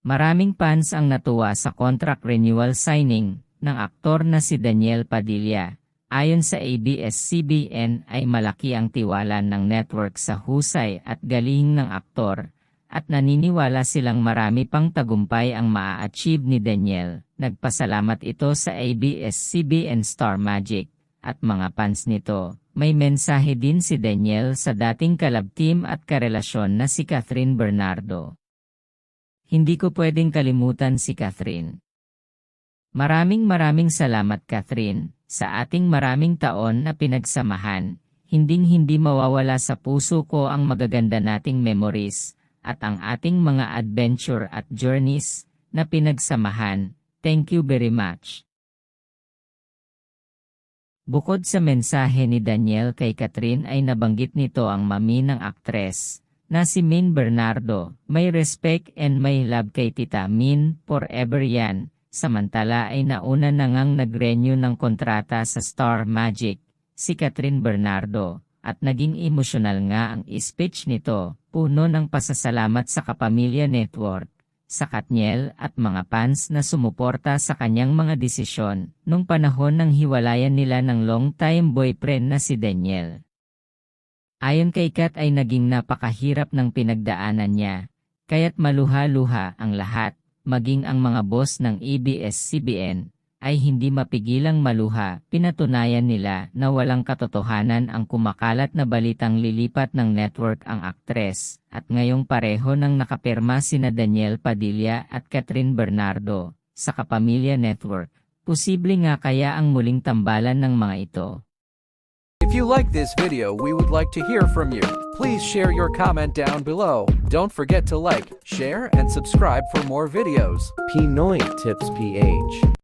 Maraming fans ang natuwa sa contract renewal signing ng aktor na si Daniel Padilla. Ayon sa ABS-CBN ay malaki ang tiwala ng network sa husay at galing ng aktor, at naniniwala silang marami pang tagumpay ang maa-achieve ni Daniel. Nagpasalamat ito sa ABS-CBN Star Magic at mga fans nito. May mensahe din si Daniel sa dating kalab team at karelasyon na si Catherine Bernardo. Hindi ko pwedeng kalimutan si Catherine. Maraming salamat Catherine, sa ating maraming taon na pinagsamahan. Hinding-hindi mawawala sa puso ko ang magaganda nating memories, at ang ating mga adventure at journeys na pinagsamahan. Thank you very much. Bukod sa mensahe ni Daniel kay Catherine ay nabanggit nito ang mami ng aktres, na si Min Bernardo. May respect and may love kay Tita Min, forever yan. Samantala ay nauna na ngang nag-renew ng kontrata sa Star Magic, si Catherine Bernardo, at naging emosyonal nga ang speech nito, puno ng pasasalamat sa Kapamilya Network, sa Katniel at mga fans na sumuporta sa kanyang mga desisyon, nung panahon ng hiwalayan nila ng long-time boyfriend na si Daniel. Ayon kay Kat ay naging napakahirap ng pinagdaanan niya, kaya't maluha-luha ang lahat, maging ang mga boss ng ABS-CBN, ay hindi mapigilang maluha. Pinatunayan nila na walang katotohanan ang kumakalat na balitang lilipat ng network ang aktres, at ngayong pareho nang nakapirma sina Daniel Padilla at Catherine Bernardo sa Kapamilya Network. Posible nga kaya ang muling tambalan ng mga ito. If you like this video, we would like to hear from you. Please share your comment down below. Don't forget to like, share, and subscribe for more videos. Pinoy Tips PH